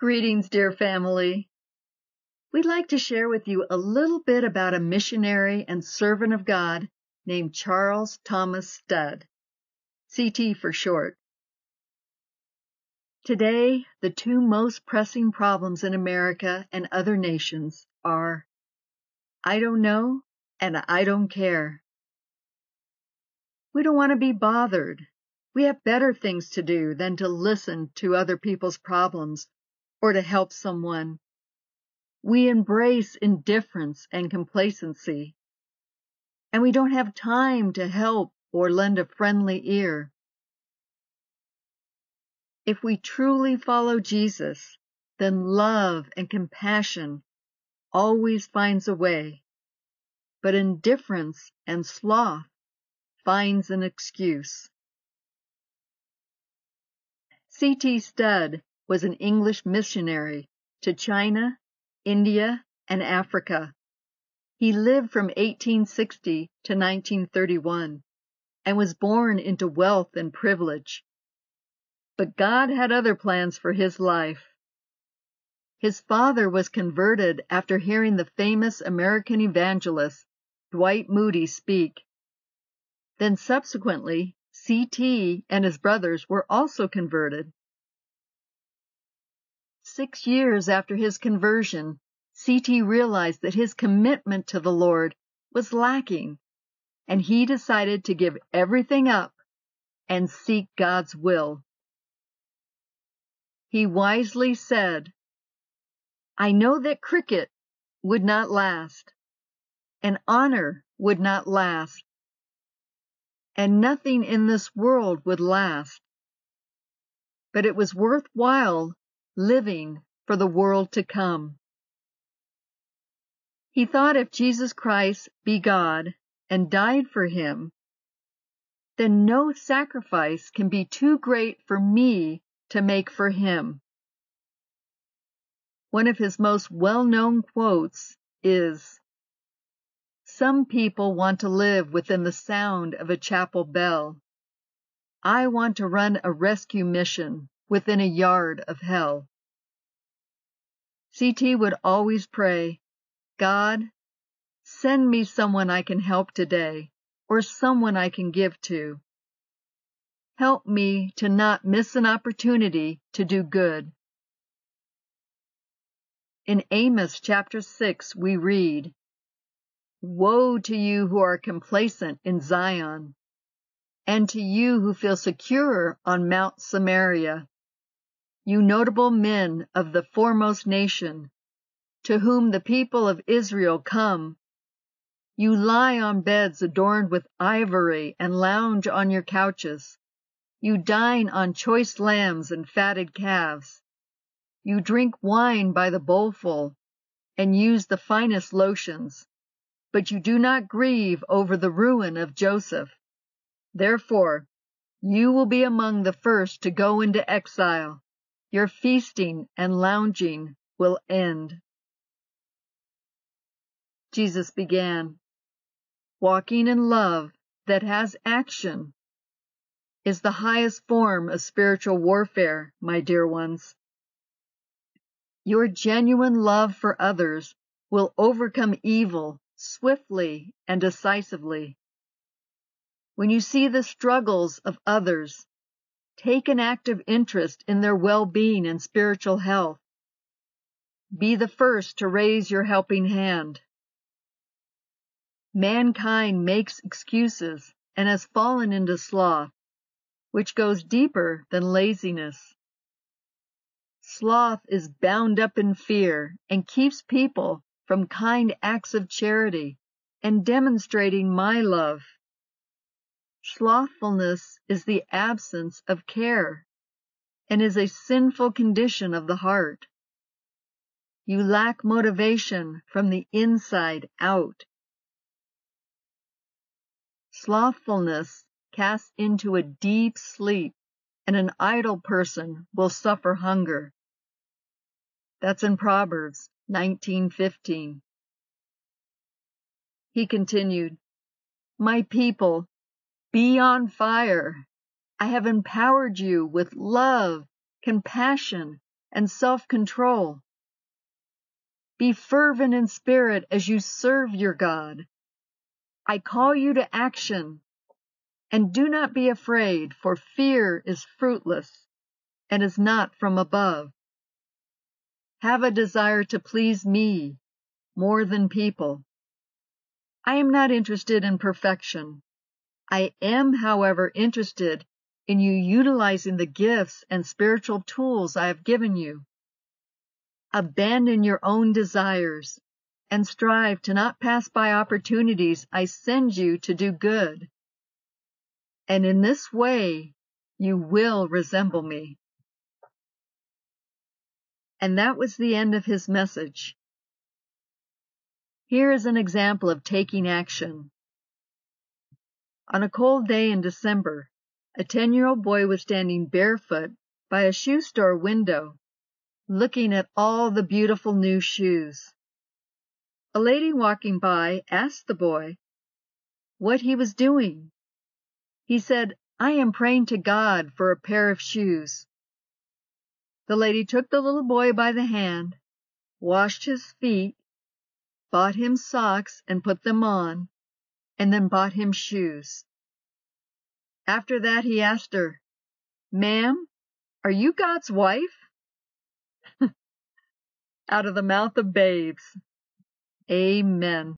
Greetings, dear family. We'd like to share with you a little bit about a missionary and servant of God named Charles Thomas Studd, CT for short. Today, the two most pressing problems in America and other nations are I don't know and I don't care. We don't want to be bothered. We have better things to do than to listen to other people's problems or to help someone. We embrace indifference and complacency, and we don't have time to help or lend a friendly ear. If we truly follow Jesus, then love and compassion always finds a way, but indifference and sloth finds an excuse. C.T. Studd was an English missionary to China, India, and Africa. He lived from 1860 to 1931 and was born into wealth and privilege. But God had other plans for his life. His father was converted after hearing the famous American evangelist Dwight Moody speak. Then subsequently, C.T. and his brothers were also converted. 6 years after his conversion, C.T. realized that his commitment to the Lord was lacking, and he decided to give everything up and seek God's will. He wisely said, "I know that cricket would not last, and honor would not last, and nothing in this world would last. But it was worthwhile living for the world to come." He thought if Jesus Christ be God and died for him, then no sacrifice can be too great for me to make for him. One of his most well-known quotes is, "Some people want to live within the sound of a chapel bell. I want to run a rescue mission within a yard of hell." C.T. would always pray, "God, send me someone I can help today, or someone I can give to. Help me to not miss an opportunity to do good." In Amos chapter 6, we read, "Woe to you who are complacent in Zion, and to you who feel secure on Mount Samaria, you notable men of the foremost nation, to whom the people of Israel come. You lie on beds adorned with ivory and lounge on your couches. You dine on choice lambs and fatted calves. You drink wine by the bowlful and use the finest lotions, but you do not grieve over the ruin of Joseph. Therefore, you will be among the first to go into exile. Your feasting and lounging will end." Jesus began, "Walking in love that has action is the highest form of spiritual warfare, my dear ones. Your genuine love for others will overcome evil swiftly and decisively. When you see the struggles of others, take an active interest in their well-being and spiritual health. Be the first to raise your helping hand. Mankind makes excuses and has fallen into sloth, which goes deeper than laziness. Sloth is bound up in fear and keeps people from kind acts of charity and demonstrating my love. Slothfulness is the absence of care and is a sinful condition of the heart. You lack motivation from the inside out. Slothfulness casts into a deep sleep, and an idle person will suffer hunger. That's in Proverbs 19:15. He continued, "My people, be on fire. I have empowered you with love, compassion, and self-control. Be fervent in spirit as you serve your God. I call you to action, and do not be afraid, for fear is fruitless and is not from above. Have a desire to please me more than people. I am not interested in perfection. I am, however, interested in you utilizing the gifts and spiritual tools I have given you. Abandon your own desires and strive to not pass by opportunities I send you to do good. And in this way, you will resemble me. And that was the end of his message. Here is an example of taking action. On a cold day in December, a 10-year-old boy was standing barefoot by a shoe store window, looking at all the beautiful new shoes. A lady walking by asked the boy what he was doing. He said, "I am praying to God for a pair of shoes." The lady took the little boy by the hand, washed his feet, bought him socks and put them on, and then bought him shoes. After that, he asked her, "Ma'am, are you God's wife?" Out of the mouth of babes. Amen.